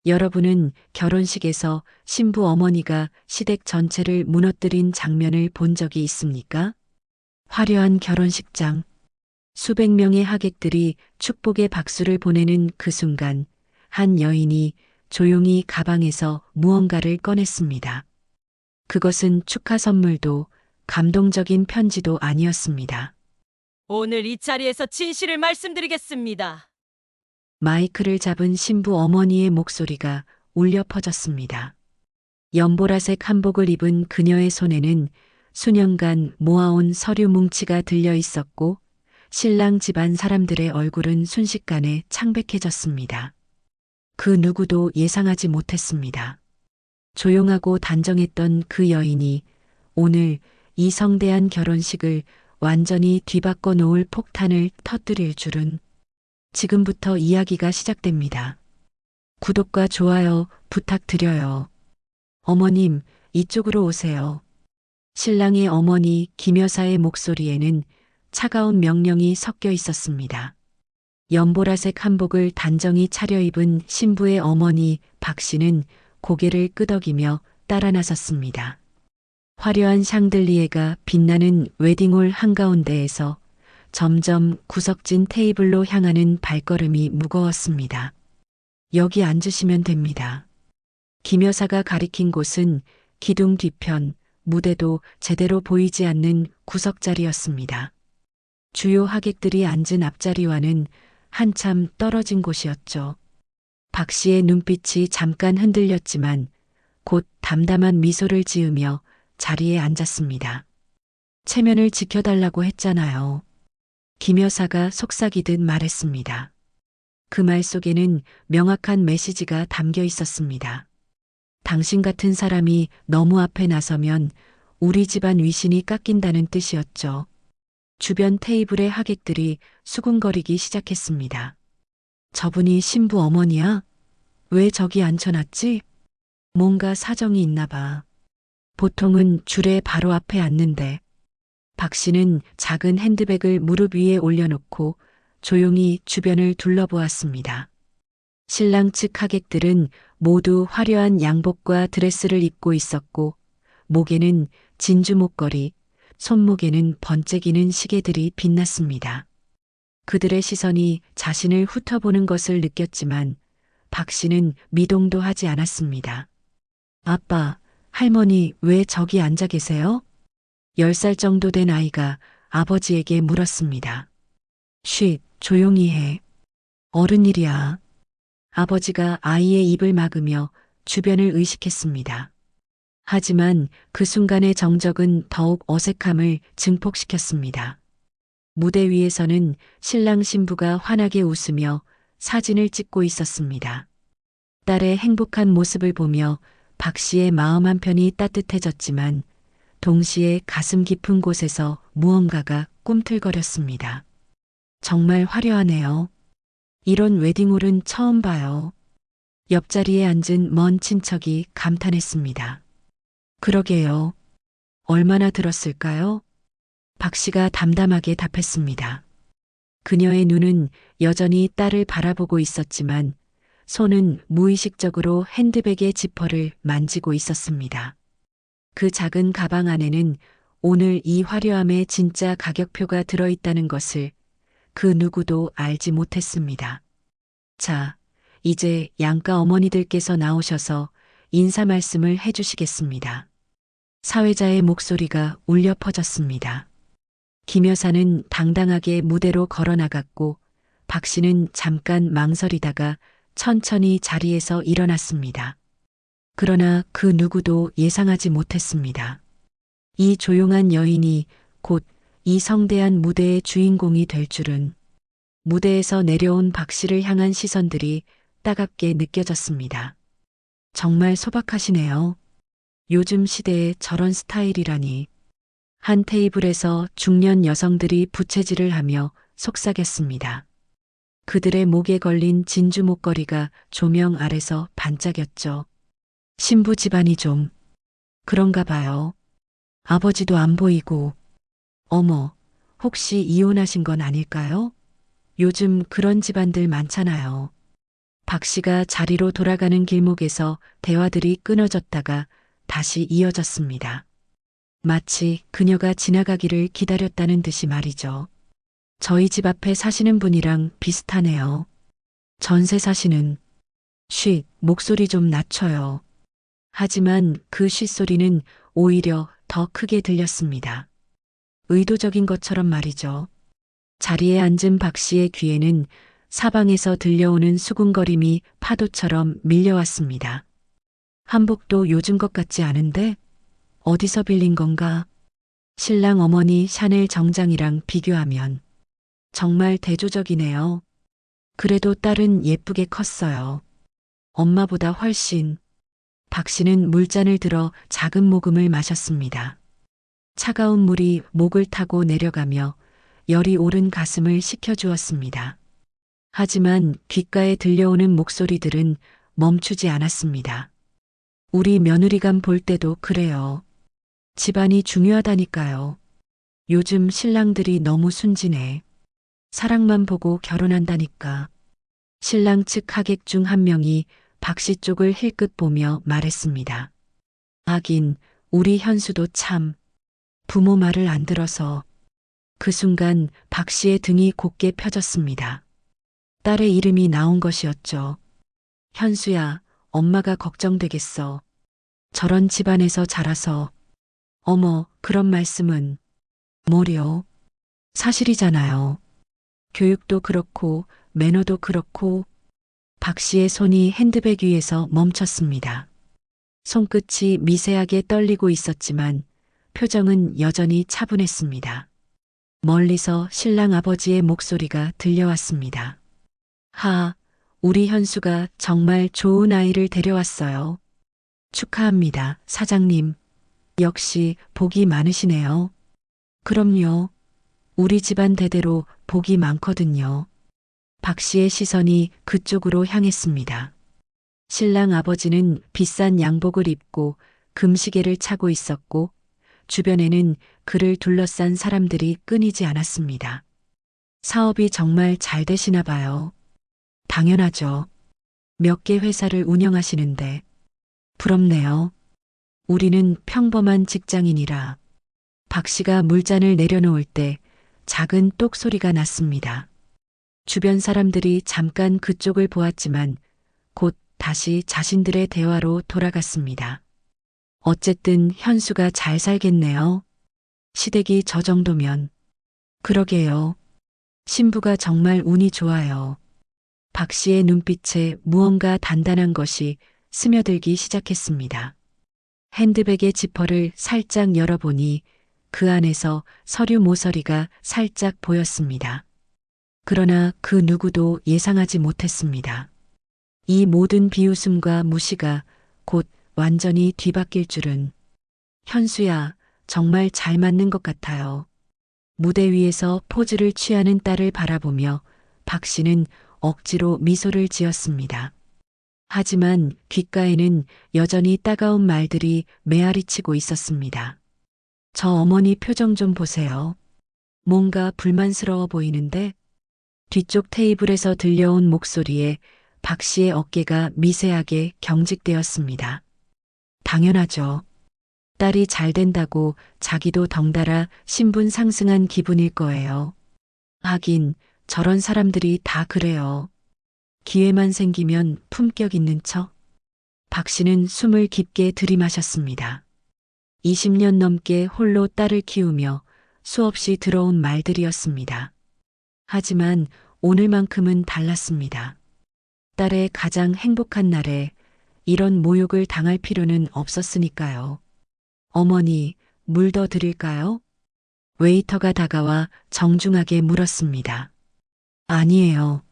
여러분은 결혼식에서 신부 어머니가 시댁 전체를 무너뜨린 장면을 본 적이 있습니까? 화려한 결혼식장. 수백 명의 하객들이 축복의 박수를 보내는 그 순간, 한 여인이 조용히 가방에서 무언가를 꺼냈습니다. 그것은 축하 선물도 감동적인 편지도 아니었습니다. 오늘 이 자리에서 진실을 말씀드리겠습니다. 마이크를 잡은 신부 어머니의 목소리가 울려 퍼졌습니다. 연보라색 한복을 입은 그녀의 손에는 수년간 모아온 서류 뭉치가 들려 있었고 신랑 집안 사람들의 얼굴은 순식간에 창백해졌습니다. 그 누구도 예상하지 못했습니다. 조용하고 단정했던 그 여인이 오늘 이 성대한 결혼식을 완전히 뒤바꿔 놓을 폭탄을 터뜨릴 줄은. 지금부터 이야기가 시작됩니다. 구독과 좋아요 부탁드려요. 어머님, 이쪽으로 오세요. 신랑의 어머니 김 여사의 목소리에는 차가운 명령이 섞여 있었습니다. 연보라색 한복을 단정히 차려입은 신부의 어머니 박 씨는 고개를 끄덕이며 따라 나섰습니다. 화려한 샹들리에가 빛나는 웨딩홀 한가운데에서 점점 구석진 테이블로 향하는 발걸음이 무거웠습니다. 여기 앉으시면 됩니다. 김 여사가 가리킨 곳은 기둥 뒤편, 무대도 제대로 보이지 않는 구석자리였습니다. 주요 하객들이 앉은 앞자리와는 한참 떨어진 곳이었죠. 박 씨의 눈빛이 잠깐 흔들렸지만 곧 담담한 미소를 지으며 자리에 앉았습니다. 체면을 지켜달라고 했잖아요. 김 여사가 속삭이듯 말했습니다. 그 말 속에는 명확한 메시지가 담겨 있었습니다. 당신 같은 사람이 너무 앞에 나서면 우리 집안 위신이 깎인다는 뜻이었죠. 주변 테이블의 하객들이 수군거리기 시작했습니다. 저분이 신부 어머니야? 왜 저기 앉혀놨지? 뭔가 사정이 있나 봐. 보통은 줄에 바로 앞에 앉는데. 박 씨는 작은 핸드백을 무릎 위에 올려놓고 조용히 주변을 둘러보았습니다. 신랑 측 하객들은 모두 화려한 양복과 드레스를 입고 있었고 목에는 진주 목걸이, 손목에는 번쩍이는 시계들이 빛났습니다. 그들의 시선이 자신을 훑어보는 것을 느꼈지만 박 씨는 미동도 하지 않았습니다. 아빠, 할머니 왜 저기 앉아 계세요? 10살 정도 된 아이가 아버지에게 물었습니다. 쉿, 조용히 해. 어른 일이야. 아버지가 아이의 입을 막으며 주변을 의식했습니다. 하지만 그 순간의 정적은 더욱 어색함을 증폭시켰습니다. 무대 위에서는 신랑 신부가 환하게 웃으며 사진을 찍고 있었습니다. 딸의 행복한 모습을 보며 박 씨의 마음 한편이 따뜻해졌지만 동시에 가슴 깊은 곳에서 무언가가 꿈틀거렸습니다. 정말 화려하네요. 이런 웨딩홀은 처음 봐요. 옆자리에 앉은 먼 친척이 감탄했습니다. 그러게요. 얼마나 들었을까요? 박 씨가 담담하게 답했습니다. 그녀의 눈은 여전히 딸을 바라보고 있었지만 손은 무의식적으로 핸드백의 지퍼를 만지고 있었습니다. 그 작은 가방 안에는 오늘 이 화려함의 진짜 가격표가 들어있다는 것을 그 누구도 알지 못했습니다. 자, 이제 양가 어머니들께서 나오셔서 인사 말씀을 해주시겠습니다. 사회자의 목소리가 울려 퍼졌습니다. 김 여사는 당당하게 무대로 걸어나갔고 박 씨는 잠깐 망설이다가 천천히 자리에서 일어났습니다. 그러나 그 누구도 예상하지 못했습니다. 이 조용한 여인이 곧 이 성대한 무대의 주인공이 될 줄은. 무대에서 내려온 박 씨를 향한 시선들이 따갑게 느껴졌습니다. 정말 소박하시네요. 요즘 시대에 저런 스타일이라니. 한 테이블에서 중년 여성들이 부채질을 하며 속삭였습니다. 그들의 목에 걸린 진주 목걸이가 조명 아래서 반짝였죠. 신부 집안이 좀 그런가 봐요. 아버지도 안 보이고. 어머, 혹시 이혼하신 건 아닐까요? 요즘 그런 집안들 많잖아요. 박 씨가 자리로 돌아가는 길목에서 대화들이 끊어졌다가 다시 이어졌습니다. 마치 그녀가 지나가기를 기다렸다는 듯이 말이죠. 저희 집 앞에 사시는 분이랑 비슷하네요. 전세 사시는. 쉿, 목소리 좀 낮춰요. 하지만 그 쉿소리는 오히려 더 크게 들렸습니다. 의도적인 것처럼 말이죠. 자리에 앉은 박 씨의 귀에는 사방에서 들려오는 수군거림이 파도처럼 밀려왔습니다. 한복도 요즘 것 같지 않은데? 어디서 빌린 건가? 신랑 어머니 샤넬 정장이랑 비교하면 정말 대조적이네요. 그래도 딸은 예쁘게 컸어요. 엄마보다 훨씬. 박 씨는 물잔을 들어 작은 모금을 마셨습니다. 차가운 물이 목을 타고 내려가며 열이 오른 가슴을 식혀주었습니다. 하지만 귓가에 들려오는 목소리들은 멈추지 않았습니다. 우리 며느리감 볼 때도 그래요. 집안이 중요하다니까요. 요즘 신랑들이 너무 순진해. 사랑만 보고 결혼한다니까. 신랑 측 하객 중 한 명이 박 씨 쪽을 힐끗 보며 말했습니다. 하긴 우리 현수도 참 부모 말을 안 들어서. 그 순간 박 씨의 등이 곧게 펴졌습니다. 딸의 이름이 나온 것이었죠. 현수야, 엄마가 걱정되겠어. 저런 집안에서 자라서. 어머, 그런 말씀은. 뭐려? 사실이잖아요. 교육도 그렇고 매너도 그렇고. 박 씨의 손이 핸드백 위에서 멈췄습니다. 손끝이 미세하게 떨리고 있었지만 표정은 여전히 차분했습니다. 멀리서 신랑 아버지의 목소리가 들려왔습니다. 우리 현수가 정말 좋은 아이를 데려왔어요. 축하합니다, 사장님. 역시 복이 많으시네요. 그럼요. 우리 집안 대대로 복이 많거든요. 박 씨의 시선이 그쪽으로 향했습니다. 신랑 아버지는 비싼 양복을 입고 금시계를 차고 있었고 주변에는 그를 둘러싼 사람들이 끊이지 않았습니다. 사업이 정말 잘 되시나 봐요. 당연하죠. 몇 개 회사를 운영하시는데. 부럽네요. 우리는 평범한 직장인이라. 박 씨가 물잔을 내려놓을 때 작은 똑 소리가 났습니다. 주변 사람들이 잠깐 그쪽을 보았지만 곧 다시 자신들의 대화로 돌아갔습니다. 어쨌든 현수가 잘 살겠네요. 시댁이 저 정도면. 그러게요. 신부가 정말 운이 좋아요. 박 씨의 눈빛에 무언가 단단한 것이 스며들기 시작했습니다. 핸드백의 지퍼를 살짝 열어보니 그 안에서 서류 모서리가 살짝 보였습니다. 그러나 그 누구도 예상하지 못했습니다. 이 모든 비웃음과 무시가 곧 완전히 뒤바뀔 줄은. 현수야, 정말 잘 맞는 것 같아요. 무대 위에서 포즈를 취하는 딸을 바라보며 박 씨는 억지로 미소를 지었습니다. 하지만 귓가에는 여전히 따가운 말들이 메아리치고 있었습니다. 저 어머니 표정 좀 보세요. 뭔가 불만스러워 보이는데? 뒤쪽 테이블에서 들려온 목소리에 박 씨의 어깨가 미세하게 경직되었습니다. 당연하죠. 딸이 잘 된다고 자기도 덩달아 신분 상승한 기분일 거예요. 하긴 저런 사람들이 다 그래요. 기회만 생기면 품격 있는 척. 박 씨는 숨을 깊게 들이마셨습니다. 20년 넘게 홀로 딸을 키우며 수없이 들어온 말들이었습니다. 하지만 오늘만큼은 달랐습니다. 딸의 가장 행복한 날에 이런 모욕을 당할 필요는 없었으니까요. 어머니, 물 더 드릴까요? 웨이터가 다가와 정중하게 물었습니다. 아니에요.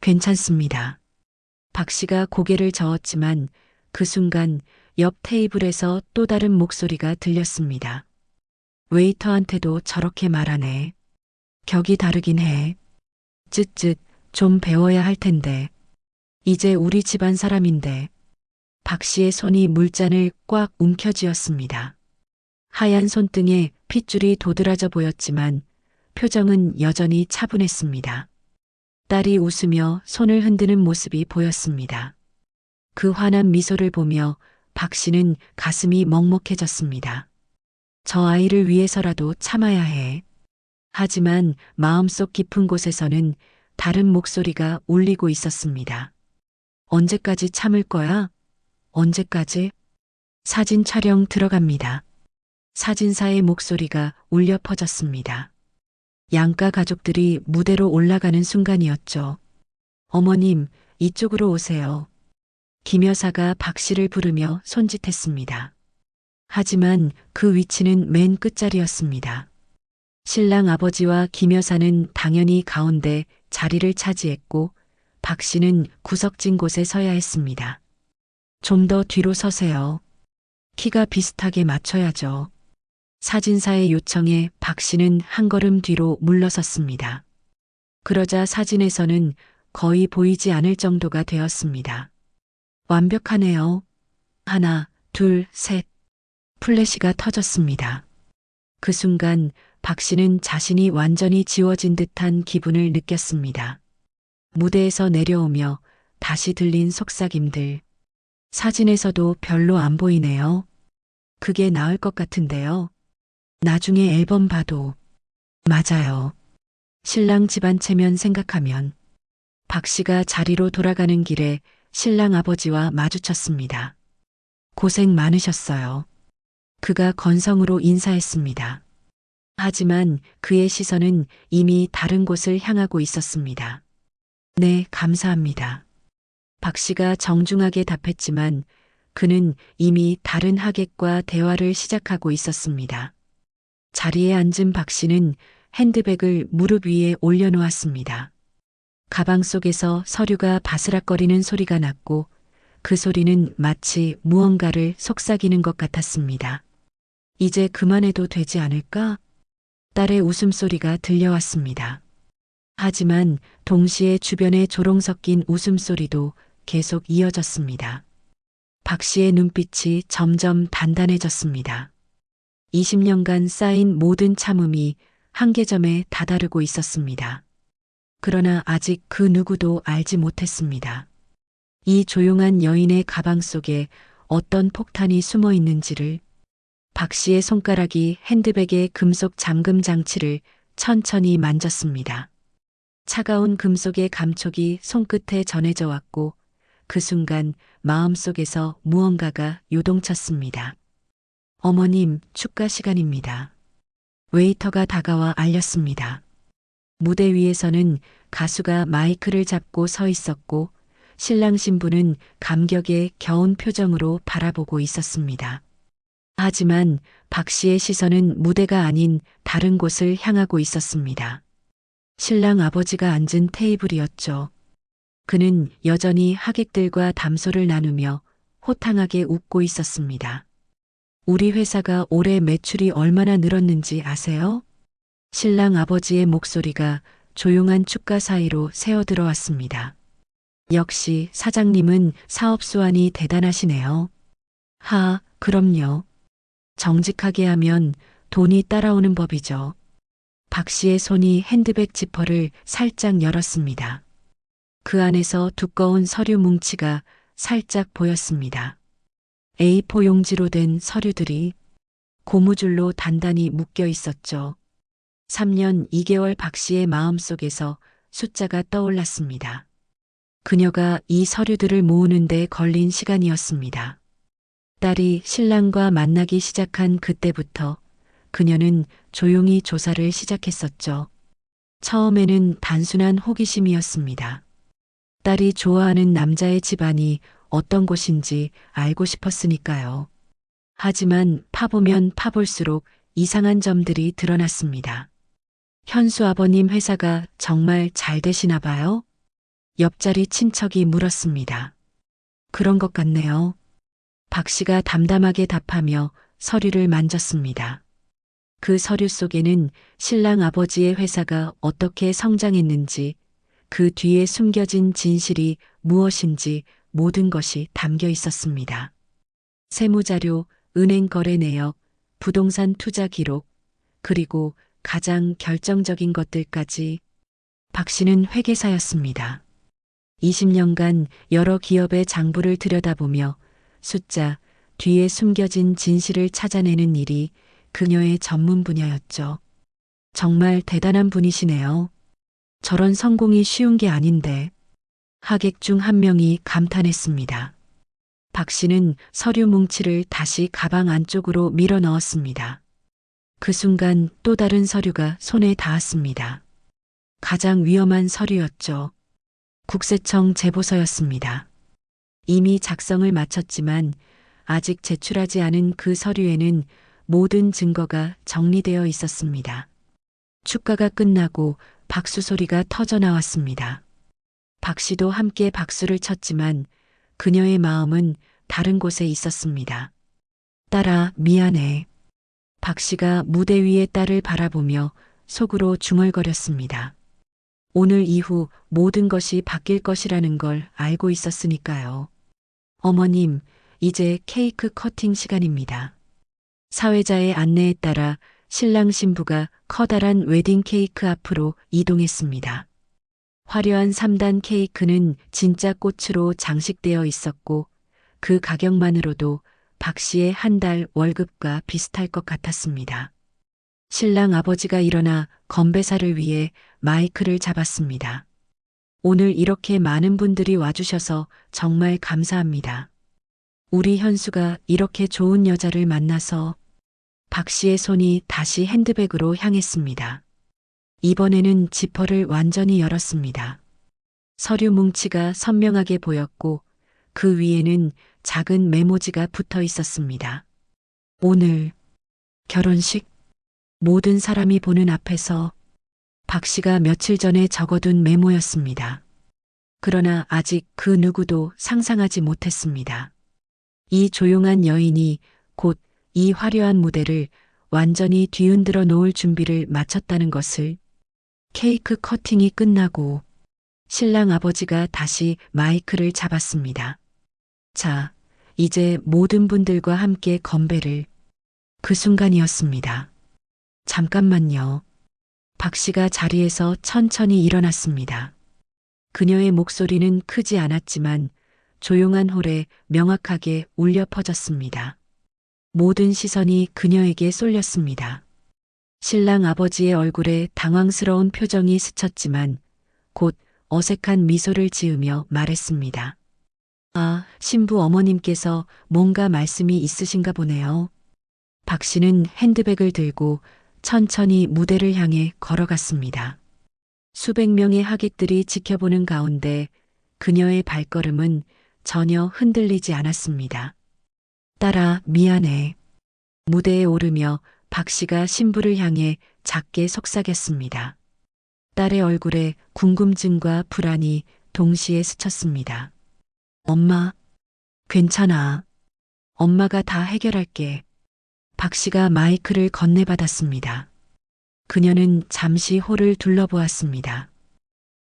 괜찮습니다. 박 씨가 고개를 저었지만 그 순간 옆 테이블에서 또 다른 목소리가 들렸습니다. 웨이터한테도 저렇게 말하네. 격이 다르긴 해. 쯧쯧, 좀 배워야 할 텐데. 이제 우리 집안 사람인데. 박 씨의 손이 물잔을 꽉 움켜쥐었습니다. 하얀 손등에 핏줄이 도드라져 보였지만 표정은 여전히 차분했습니다. 딸이 웃으며 손을 흔드는 모습이 보였습니다. 그 환한 미소를 보며 박 씨는 가슴이 먹먹해졌습니다. 저 아이를 위해서라도 참아야 해. 하지만 마음속 깊은 곳에서는 다른 목소리가 울리고 있었습니다. 언제까지 참을 거야? 언제까지? 사진 촬영 들어갑니다. 사진사의 목소리가 울려 퍼졌습니다. 양가 가족들이 무대로 올라가는 순간이었죠. 어머님, 이쪽으로 오세요. 김 여사가 박 씨를 부르며 손짓했습니다. 하지만 그 위치는 맨 끝자리였습니다. 신랑 아버지와 김 여사는 당연히 가운데 자리를 차지했고 박 씨는 구석진 곳에 서야 했습니다. 좀 더 뒤로 서세요. 키가 비슷하게 맞춰야죠. 사진사의 요청에 박 씨는 한 걸음 뒤로 물러섰습니다. 그러자 사진에서는 거의 보이지 않을 정도가 되었습니다. 완벽하네요. 하나, 둘, 셋. 플래시가 터졌습니다. 그 순간 박 씨는 자신이 완전히 지워진 듯한 기분을 느꼈습니다. 무대에서 내려오며 다시 들린 속삭임들. 사진에서도 별로 안 보이네요. 그게 나을 것 같은데요. 나중에 앨범 봐도. 맞아요. 신랑 집안 체면 생각하면. 박 씨가 자리로 돌아가는 길에 신랑 아버지와 마주쳤습니다. 고생 많으셨어요. 그가 건성으로 인사했습니다. 하지만 그의 시선은 이미 다른 곳을 향하고 있었습니다. 네, 감사합니다. 박 씨가 정중하게 답했지만 그는 이미 다른 하객과 대화를 시작하고 있었습니다. 자리에 앉은 박 씨는 핸드백을 무릎 위에 올려놓았습니다. 가방 속에서 서류가 바스락거리는 소리가 났고 그 소리는 마치 무언가를 속삭이는 것 같았습니다. 이제 그만해도 되지 않을까? 딸의 웃음소리가 들려왔습니다. 하지만 동시에 주변에 조롱 섞인 웃음소리도 계속 이어졌습니다. 박 씨의 눈빛이 점점 단단해졌습니다. 20년간 쌓인 모든 참음이 한계점에 다다르고 있었습니다. 그러나 아직 그 누구도 알지 못했습니다. 이 조용한 여인의 가방 속에 어떤 폭탄이 숨어 있는지를. 박 씨의 손가락이 핸드백의 금속 잠금 장치를 천천히 만졌습니다. 차가운 금속의 감촉이 손끝에 전해져 왔고 그 순간 마음속에서 무언가가 요동쳤습니다. 어머님, 축가 시간입니다. 웨이터가 다가와 알렸습니다. 무대 위에서는 가수가 마이크를 잡고 서 있었고 신랑 신부는 감격에 겨운 표정으로 바라보고 있었습니다. 하지만 박 씨의 시선은 무대가 아닌 다른 곳을 향하고 있었습니다. 신랑 아버지가 앉은 테이블이었죠. 그는 여전히 하객들과 담소를 나누며 호탕하게 웃고 있었습니다. 우리 회사가 올해 매출이 얼마나 늘었는지 아세요? 신랑 아버지의 목소리가 조용한 축가 사이로 새어들어왔습니다. 역시 사장님은 사업 수완이 대단하시네요. 그럼요. 정직하게 하면 돈이 따라오는 법이죠. 박 씨의 손이 핸드백 지퍼를 살짝 열었습니다. 그 안에서 두꺼운 서류 뭉치가 살짝 보였습니다. A4 용지로 된 서류들이 고무줄로 단단히 묶여 있었죠. 3년 2개월 박 씨의 마음속에서 숫자가 떠올랐습니다. 그녀가 이 서류들을 모으는 데 걸린 시간이었습니다. 딸이 신랑과 만나기 시작한 그때부터 그녀는 조용히 조사를 시작했었죠. 처음에는 단순한 호기심이었습니다. 딸이 좋아하는 남자의 집안이 어떤 곳인지 알고 싶었으니까요. 하지만 파보면 파볼수록 이상한 점들이 드러났습니다. 현수 아버님 회사가 정말 잘 되시나 봐요? 옆자리 친척이 물었습니다. 그런 것 같네요. 박 씨가 담담하게 답하며 서류를 만졌습니다. 그 서류 속에는 신랑 아버지의 회사가 어떻게 성장했는지, 그 뒤에 숨겨진 진실이 무엇인지 모든 것이 담겨 있었습니다. 세무자료, 은행 거래 내역, 부동산 투자 기록, 그리고 가장 결정적인 것들까지. 박 씨는 회계사였습니다. 20년간 여러 기업의 장부를 들여다보며 숫자 뒤에 숨겨진 진실을 찾아내는 일이 그녀의 전문 분야였죠. 정말 대단한 분이시네요. 저런 성공이 쉬운 게 아닌데. 하객 중 한 명이 감탄했습니다. 박 씨는 서류 뭉치를 다시 가방 안쪽으로 밀어 넣었습니다. 그 순간 또 다른 서류가 손에 닿았습니다. 가장 위험한 서류였죠. 국세청 제보서였습니다. 이미 작성을 마쳤지만 아직 제출하지 않은 그 서류에는 모든 증거가 정리되어 있었습니다. 축가가 끝나고 박수 소리가 터져 나왔습니다. 박 씨도 함께 박수를 쳤지만 그녀의 마음은 다른 곳에 있었습니다. 딸아, 미안해. 박 씨가 무대 위의 딸을 바라보며 속으로 중얼거렸습니다. 오늘 이후 모든 것이 바뀔 것이라는 걸 알고 있었으니까요. 어머님, 이제 케이크 커팅 시간입니다. 사회자의 안내에 따라 신랑 신부가 커다란 웨딩 케이크 앞으로 이동했습니다. 화려한 3단 케이크는 진짜 꽃으로 장식되어 있었고 그 가격만으로도 박 씨의 한 달 월급과 비슷할 것 같았습니다. 신랑 아버지가 일어나 건배사를 위해 마이크를 잡았습니다. 오늘 이렇게 많은 분들이 와주셔서 정말 감사합니다. 우리 현수가 이렇게 좋은 여자를 만나서. 박 씨의 손이 다시 핸드백으로 향했습니다. 이번에는 지퍼를 완전히 열었습니다. 서류 뭉치가 선명하게 보였고 그 위에는 작은 메모지가 붙어 있었습니다. 오늘 결혼식. 모든 사람이 보는 앞에서. 박 씨가 며칠 전에 적어둔 메모였습니다. 그러나 아직 그 누구도 상상하지 못했습니다. 이 조용한 여인이 곧 이 화려한 무대를 완전히 뒤흔들어 놓을 준비를 마쳤다는 것을. 케이크 커팅이 끝나고 신랑 아버지가 다시 마이크를 잡았습니다. 자, 이제 모든 분들과 함께 건배를. 그 순간이었습니다. 잠깐만요. 박 씨가 자리에서 천천히 일어났습니다. 그녀의 목소리는 크지 않았지만 조용한 홀에 명확하게 울려 퍼졌습니다. 모든 시선이 그녀에게 쏠렸습니다. 신랑 아버지의 얼굴에 당황스러운 표정이 스쳤지만 곧 어색한 미소를 지으며 말했습니다. 아, 신부 어머님께서 뭔가 말씀이 있으신가 보네요. 박 씨는 핸드백을 들고 천천히 무대를 향해 걸어갔습니다. 수백 명의 하객들이 지켜보는 가운데 그녀의 발걸음은 전혀 흔들리지 않았습니다. 딸아, 미안해. 무대에 오르며 박 씨가 신부를 향해 작게 속삭였습니다. 딸의 얼굴에 궁금증과 불안이 동시에 스쳤습니다. 엄마, 괜찮아. 엄마가 다 해결할게. 박 씨가 마이크를 건네받았습니다. 그녀는 잠시 홀을 둘러보았습니다.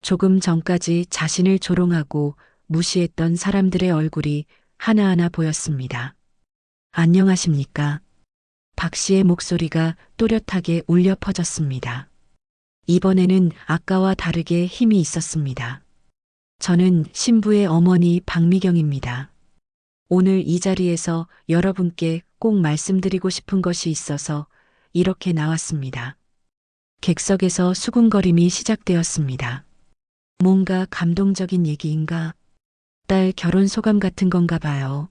조금 전까지 자신을 조롱하고 무시했던 사람들의 얼굴이 하나하나 보였습니다. 안녕하십니까? 박 씨의 목소리가 또렷하게 울려 퍼졌습니다. 이번에는 아까와 다르게 힘이 있었습니다. 저는 신부의 어머니 박미경입니다. 오늘 이 자리에서 여러분께 꼭 말씀드리고 싶은 것이 있어서 이렇게 나왔습니다. 객석에서 수군거림이 시작되었습니다. 뭔가 감동적인 얘기인가? 딸 결혼 소감 같은 건가 봐요.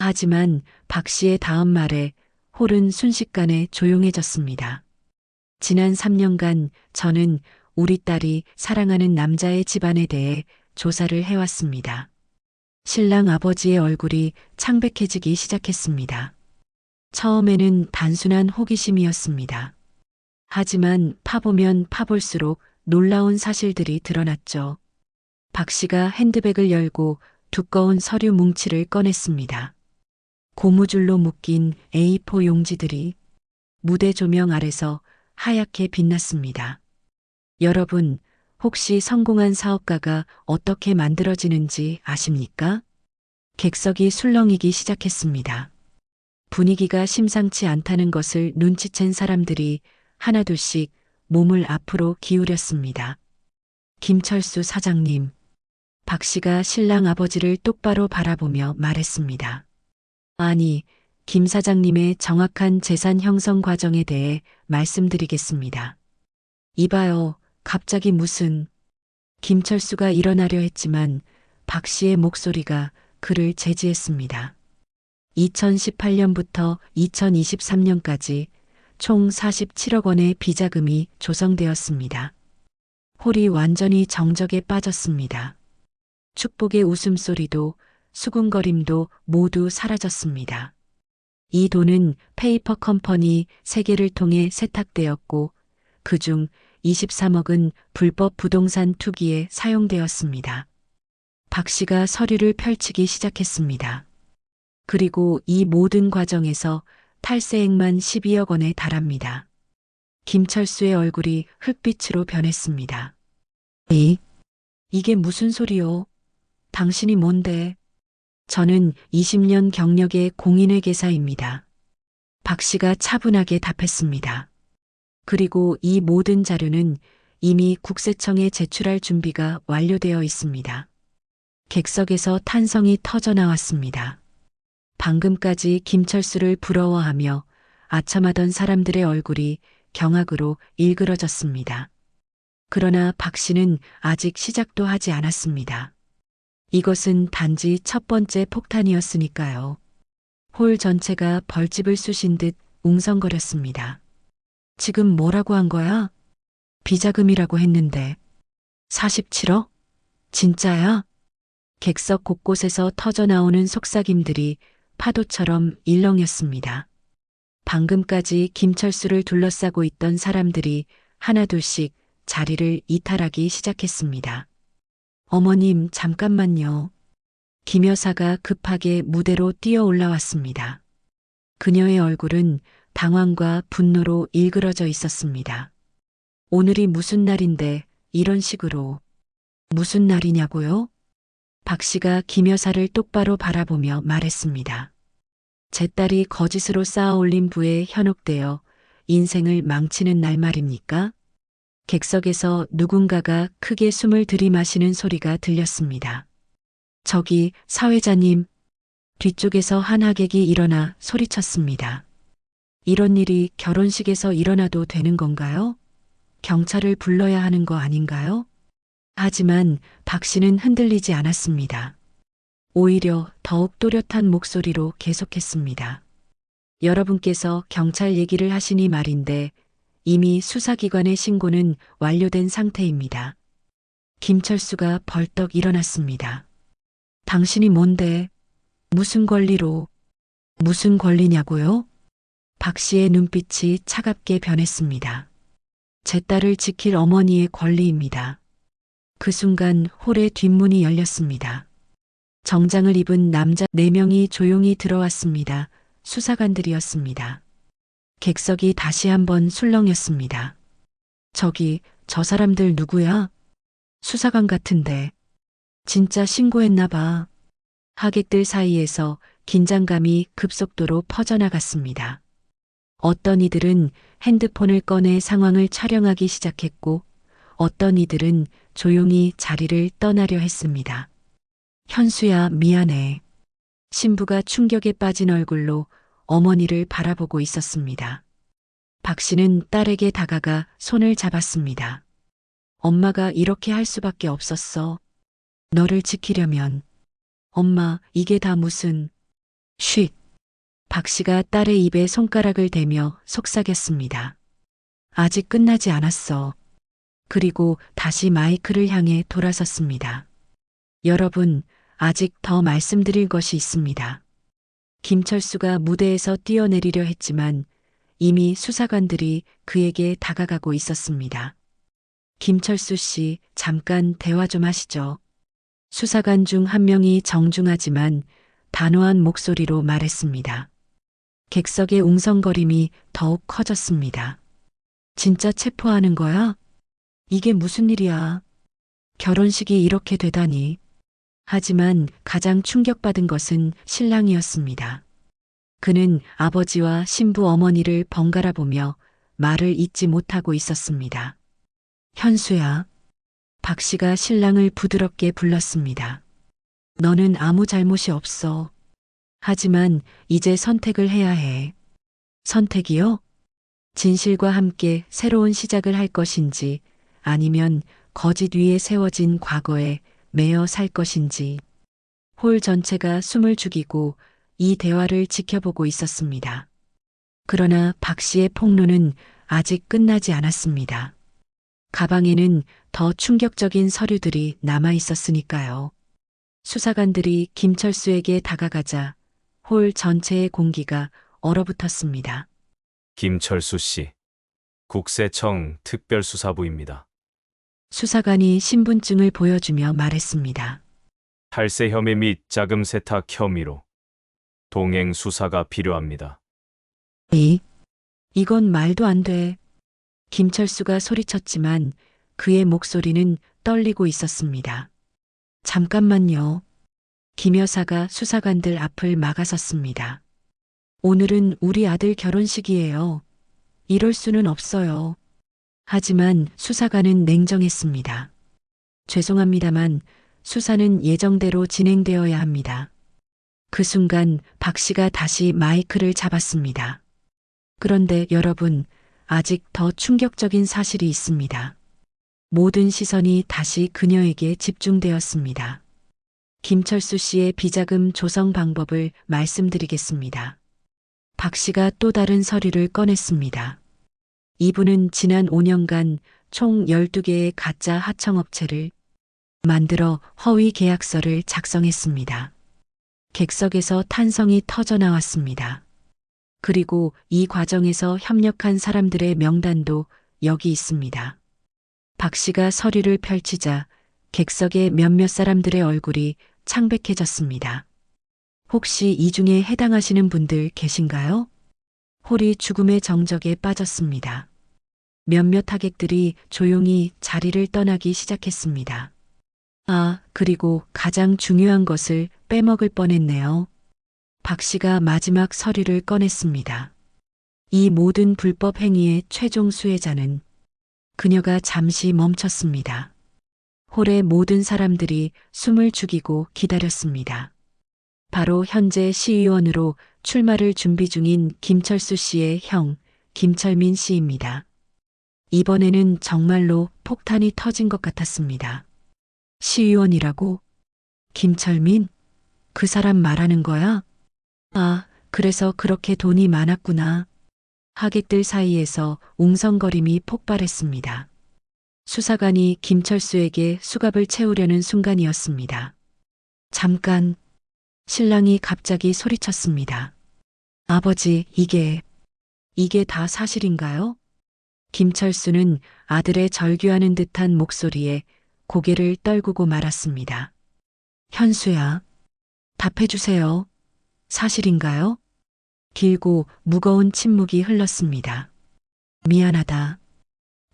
하지만 박 씨의 다음 말에 홀은 순식간에 조용해졌습니다. 지난 3년간 저는 우리 딸이 사랑하는 남자의 집안에 대해 조사를 해왔습니다. 신랑 아버지의 얼굴이 창백해지기 시작했습니다. 처음에는 단순한 호기심이었습니다. 하지만 파보면 파볼수록 놀라운 사실들이 드러났죠. 박 씨가 핸드백을 열고 두꺼운 서류 뭉치를 꺼냈습니다. 고무줄로 묶인 A4 용지들이 무대 조명 아래서 하얗게 빛났습니다. 여러분, 혹시 성공한 사업가가 어떻게 만들어지는지 아십니까? 객석이 술렁이기 시작했습니다. 분위기가 심상치 않다는 것을 눈치챈 사람들이 하나둘씩 몸을 앞으로 기울였습니다. 김철수 사장님. 박 씨가 신랑 아버지를 똑바로 바라보며 말했습니다. 아니, 김 사장님의 정확한 재산 형성 과정에 대해 말씀드리겠습니다. 이봐요, 갑자기 무슨. 김철수가 일어나려 했지만 박 씨의 목소리가 그를 제지했습니다. 2018년부터 2023년까지 총 47억 원의 비자금이 조성되었습니다. 홀이 완전히 정적에 빠졌습니다. 축복의 웃음소리도 수군거림도 모두 사라졌습니다. 이 돈은 페이퍼 컴퍼니 3개를 통해 세탁되었고 그중 23억은 불법 부동산 투기에 사용되었습니다. 박 씨가 서류를 펼치기 시작했습니다. 그리고 이 모든 과정에서 탈세액만 12억 원에 달합니다. 김철수의 얼굴이 흙빛으로 변했습니다. 이게 무슨 소리요? 당신이 뭔데? 저는 20년 경력의 공인회계사입니다. 박 씨가 차분하게 답했습니다. 그리고 이 모든 자료는 이미 국세청에 제출할 준비가 완료되어 있습니다. 객석에서 탄성이 터져 나왔습니다. 방금까지 김철수를 부러워하며 아첨하던 사람들의 얼굴이 경악으로 일그러졌습니다. 그러나 박 씨는 아직 시작도 하지 않았습니다. 이것은 단지 첫 번째 폭탄이었으니까요. 홀 전체가 벌집을 쑤신 듯 웅성거렸습니다. 지금 뭐라고 한 거야? 비자금이라고 했는데. 47억? 진짜야? 객석 곳곳에서 터져나오는 속삭임들이 파도처럼 일렁였습니다. 방금까지 김철수를 둘러싸고 있던 사람들이 하나둘씩 자리를 이탈하기 시작했습니다. 어머님, 잠깐만요. 김 여사가 급하게 무대로 뛰어 올라왔습니다. 그녀의 얼굴은 당황과 분노로 일그러져 있었습니다. 오늘이 무슨 날인데 이런 식으로. 무슨 날이냐고요? 박 씨가 김 여사를 똑바로 바라보며 말했습니다. 제 딸이 거짓으로 쌓아올린 부에 현혹되어 인생을 망치는 날 말입니까? 객석에서 누군가가 크게 숨을 들이마시는 소리가 들렸습니다. 저기 사회자님. 뒤쪽에서 한 하객이 일어나 소리쳤습니다. 이런 일이 결혼식에서 일어나도 되는 건가요? 경찰을 불러야 하는 거 아닌가요? 하지만 박 씨는 흔들리지 않았습니다. 오히려 더욱 또렷한 목소리로 계속했습니다. 여러분께서 경찰 얘기를 하시니 말인데 이미 수사기관의 신고는 완료된 상태입니다. 김철수가 벌떡 일어났습니다. 당신이 뭔데? 무슨 권리로? 무슨 권리냐고요? 박 씨의 눈빛이 차갑게 변했습니다. 제 딸을 지킬 어머니의 권리입니다. 그 순간 홀의 뒷문이 열렸습니다. 정장을 입은 남자 4명이 조용히 들어왔습니다. 수사관들이었습니다. 객석이 다시 한번 술렁였습니다. 저기, 저 사람들 누구야? 수사관 같은데. 진짜 신고했나 봐. 하객들 사이에서 긴장감이 급속도로 퍼져나갔습니다. 어떤 이들은 핸드폰을 꺼내 상황을 촬영하기 시작했고 어떤 이들은 조용히 자리를 떠나려 했습니다. 현수야, 미안해. 신부가 충격에 빠진 얼굴로 어머니를 바라보고 있었습니다. 박 씨는 딸에게 다가가 손을 잡았습니다. 엄마가 이렇게 할 수밖에 없었어. 너를 지키려면. 엄마, 이게 다 무슨. 쉿. 박 씨가 딸의 입에 손가락을 대며 속삭였습니다. 아직 끝나지 않았어. 그리고 다시 마이크를 향해 돌아섰습니다. 여러분, 아직 더 말씀드릴 것이 있습니다. 김철수가 무대에서 뛰어내리려 했지만 이미 수사관들이 그에게 다가가고 있었습니다. 김철수 씨, 잠깐 대화 좀 하시죠. 수사관 중 한 명이 정중하지만 단호한 목소리로 말했습니다. 객석의 웅성거림이 더욱 커졌습니다. 진짜 체포하는 거야? 이게 무슨 일이야? 결혼식이 이렇게 되다니. 하지만 가장 충격받은 것은 신랑이었습니다. 그는 아버지와 신부 어머니를 번갈아 보며 말을 잇지 못하고 있었습니다. 현수야, 박 씨가 신랑을 부드럽게 불렀습니다. 너는 아무 잘못이 없어. 하지만 이제 선택을 해야 해. 선택이요? 진실과 함께 새로운 시작을 할 것인지 아니면 거짓 위에 세워진 과거에 매여 살 것인지. 홀 전체가 숨을 죽이고 이 대화를 지켜보고 있었습니다. 그러나 박 씨의 폭로는 아직 끝나지 않았습니다. 가방에는 더 충격적인 서류들이 남아 있었으니까요. 수사관들이 김철수에게 다가가자 홀 전체의 공기가 얼어붙었습니다. 김철수 씨, 국세청 특별수사부입니다. 수사관이 신분증을 보여주며 말했습니다. 탈세 혐의 및 자금 세탁 혐의로 동행 수사가 필요합니다. 이건 말도 안 돼. 김철수가 소리쳤지만 그의 목소리는 떨리고 있었습니다. 잠깐만요. 김 여사가 수사관들 앞을 막아섰습니다. 오늘은 우리 아들 결혼식이에요. 이럴 수는 없어요. 하지만 수사관은 냉정했습니다. 죄송합니다만 수사는 예정대로 진행되어야 합니다. 그 순간 박 씨가 다시 마이크를 잡았습니다. 그런데 여러분, 아직 더 충격적인 사실이 있습니다. 모든 시선이 다시 그녀에게 집중되었습니다. 김철수 씨의 비자금 조성 방법을 말씀드리겠습니다. 박 씨가 또 다른 서류를 꺼냈습니다. 이분은 지난 5년간 총 12개의 가짜 하청업체를 만들어 허위 계약서를 작성했습니다. 객석에서 탄성이 터져 나왔습니다. 그리고 이 과정에서 협력한 사람들의 명단도 여기 있습니다. 박 씨가 서류를 펼치자 객석의 몇몇 사람들의 얼굴이 창백해졌습니다. 혹시 이 중에 해당하시는 분들 계신가요? 홀이 죽음의 정적에 빠졌습니다. 몇몇 하객들이 조용히 자리를 떠나기 시작했습니다. 아, 그리고 가장 중요한 것을 빼먹을 뻔했네요. 박 씨가 마지막 서류를 꺼냈습니다. 이 모든 불법 행위의 최종 수혜자는 그녀가 잠시 멈췄습니다. 홀의 모든 사람들이 숨을 죽이고 기다렸습니다. 바로 현재 시의원으로 출마를 준비 중인 김철수 씨의 형, 김철민 씨입니다. 이번에는 정말로 폭탄이 터진 것 같았습니다. 시의원이라고? 김철민? 그 사람 말하는 거야? 아, 그래서 그렇게 돈이 많았구나. 하객들 사이에서 웅성거림이 폭발했습니다. 수사관이 김철수에게 수갑을 채우려는 순간이었습니다. 잠깐, 신랑이 갑자기 소리쳤습니다. 아버지, 이게 다 사실인가요? 김철수는 아들의 절규하는 듯한 목소리에 고개를 떨구고 말았습니다. 현수야, 답해주세요. 사실인가요? 길고 무거운 침묵이 흘렀습니다. 미안하다.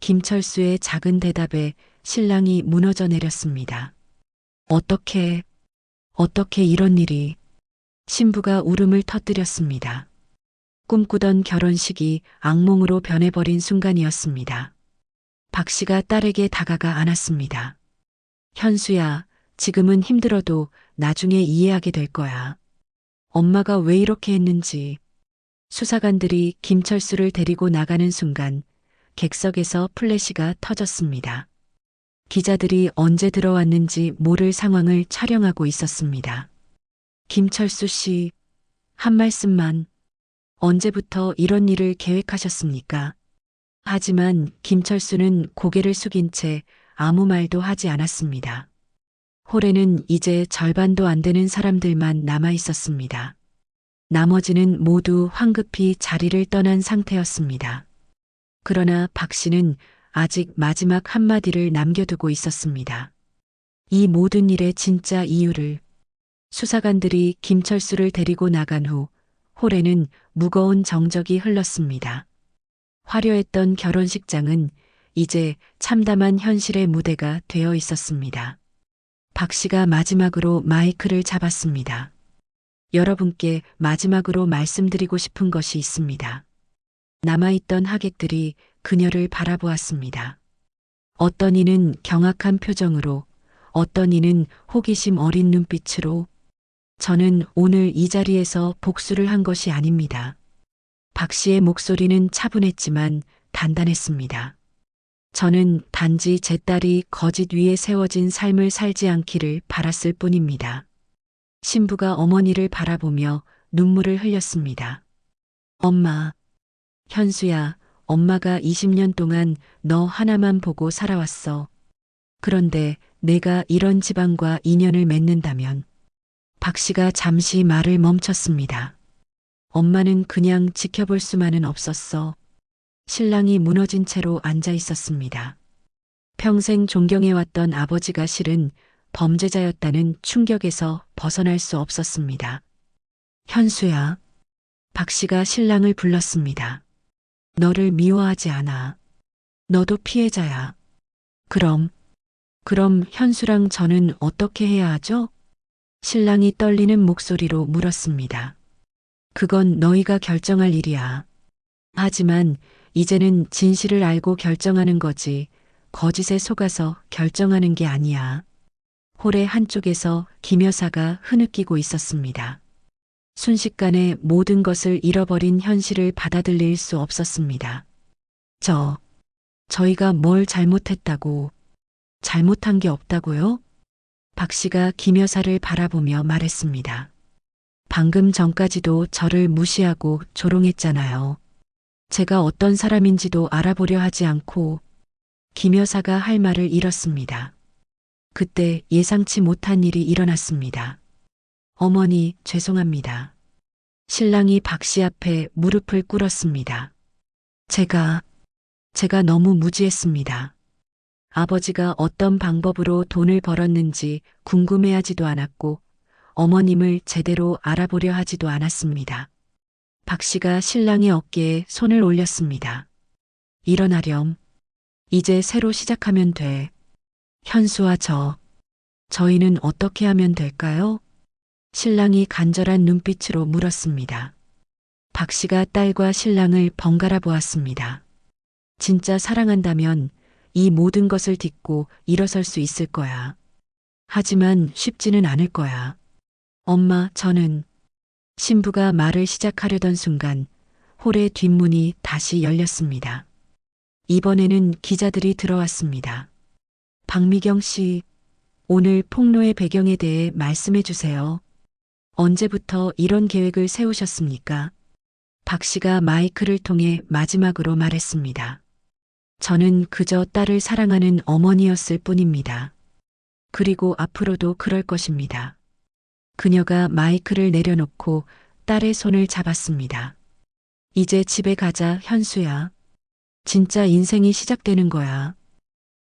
김철수의 작은 대답에 신랑이 무너져 내렸습니다. 어떻게 이런 일이. 신부가 울음을 터뜨렸습니다. 꿈꾸던 결혼식이 악몽으로 변해버린 순간이었습니다. 박 씨가 딸에게 다가가 안았습니다. 현수야, 지금은 힘들어도 나중에 이해하게 될 거야. 엄마가 왜 이렇게 했는지. 수사관들이 김철수를 데리고 나가는 순간 객석에서 플래시가 터졌습니다. 기자들이 언제 들어왔는지 모를 상황을 촬영하고 있었습니다. 김철수 씨, 한 말씀만. 언제부터 이런 일을 계획하셨습니까? 하지만 김철수는 고개를 숙인 채 아무 말도 하지 않았습니다. 홀에는 이제 절반도 안 되는 사람들만 남아 있었습니다. 나머지는 모두 황급히 자리를 떠난 상태였습니다. 그러나 박 씨는 아직 마지막 한마디를 남겨두고 있었습니다. 이 모든 일의 진짜 이유를. 수사관들이 김철수를 데리고 나간 후 홀에는 무거운 정적이 흘렀습니다. 화려했던 결혼식장은 이제 참담한 현실의 무대가 되어 있었습니다. 박 씨가 마지막으로 마이크를 잡았습니다. 여러분께 마지막으로 말씀드리고 싶은 것이 있습니다. 남아있던 하객들이 그녀를 바라보았습니다. 어떤 이는 경악한 표정으로, 어떤 이는 호기심 어린 눈빛으로. 저는 오늘 이 자리에서 복수를 한 것이 아닙니다. 박 씨의 목소리는 차분했지만 단단했습니다. 저는 단지 제 딸이 거짓 위에 세워진 삶을 살지 않기를 바랐을 뿐입니다. 신부가 어머니를 바라보며 눈물을 흘렸습니다. 엄마, 현수야, 엄마가 20년 동안 너 하나만 보고 살아왔어. 그런데 내가 이런 집안과 인연을 맺는다면. 박 씨가 잠시 말을 멈췄습니다. 엄마는 그냥 지켜볼 수만은 없었어. 신랑이 무너진 채로 앉아 있었습니다. 평생 존경해왔던 아버지가 실은 범죄자였다는 충격에서 벗어날 수 없었습니다. 현수야, 박 씨가 신랑을 불렀습니다. 너를 미워하지 않아. 너도 피해자야. 그럼 현수랑 저는 어떻게 해야 하죠? 신랑이 떨리는 목소리로 물었습니다. 그건 너희가 결정할 일이야. 하지만 이제는 진실을 알고 결정하는 거지, 거짓에 속아서 결정하는 게 아니야. 홀의 한쪽에서 김 여사가 흐느끼고 있었습니다. 순식간에 모든 것을 잃어버린 현실을 받아들일 수 없었습니다. 저희가 뭘 잘못했다고, 잘못한 게 없다고요? 박 씨가 김 여사를 바라보며 말했습니다. 방금 전까지도 저를 무시하고 조롱했잖아요. 제가 어떤 사람인지도 알아보려 하지 않고. 김 여사가 할 말을 잃었습니다. 그때 예상치 못한 일이 일어났습니다. 어머니, 죄송합니다. 신랑이 박 씨 앞에 무릎을 꿇었습니다. 제가 너무 무지했습니다. 아버지가 어떤 방법으로 돈을 벌었는지 궁금해하지도 않았고 어머님을 제대로 알아보려 하지도 않았습니다. 박 씨가 신랑의 어깨에 손을 올렸습니다. 일어나렴. 이제 새로 시작하면 돼. 현수와 저희는 어떻게 하면 될까요? 신랑이 간절한 눈빛으로 물었습니다. 박 씨가 딸과 신랑을 번갈아 보았습니다. 진짜 사랑한다면 이 모든 것을 딛고 일어설 수 있을 거야. 하지만 쉽지는 않을 거야. 엄마, 저는. 신부가 말을 시작하려던 순간 홀의 뒷문이 다시 열렸습니다. 이번에는 기자들이 들어왔습니다. 박미경 씨, 오늘 폭로의 배경에 대해 말씀해 주세요. 언제부터 이런 계획을 세우셨습니까? 박 씨가 마이크를 통해 마지막으로 말했습니다. 저는 그저 딸을 사랑하는 어머니였을 뿐입니다. 그리고 앞으로도 그럴 것입니다. 그녀가 마이크를 내려놓고 딸의 손을 잡았습니다. 이제 집에 가자, 현수야. 진짜 인생이 시작되는 거야.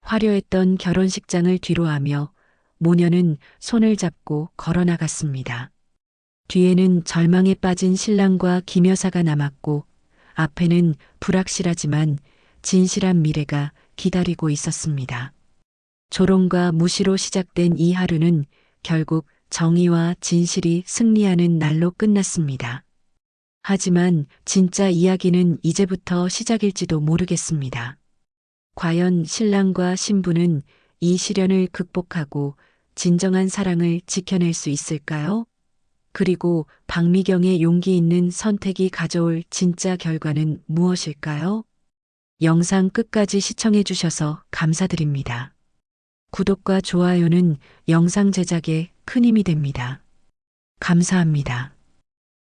화려했던 결혼식장을 뒤로하며 모녀는 손을 잡고 걸어 나갔습니다. 뒤에는 절망에 빠진 신랑과 김 여사가 남았고 앞에는 불확실하지만 진실한 미래가 기다리고 있었습니다. 조롱과 무시로 시작된 이 하루는 결국 정의와 진실이 승리하는 날로 끝났습니다. 하지만 진짜 이야기는 이제부터 시작일지도 모르겠습니다. 과연 신랑과 신부는 이 시련을 극복하고 진정한 사랑을 지켜낼 수 있을까요? 그리고 박미경의 용기 있는 선택이 가져올 진짜 결과는 무엇일까요? 영상 끝까지 시청해 주셔서 감사드립니다. 구독과 좋아요는 영상 제작에 큰 힘이 됩니다. 감사합니다.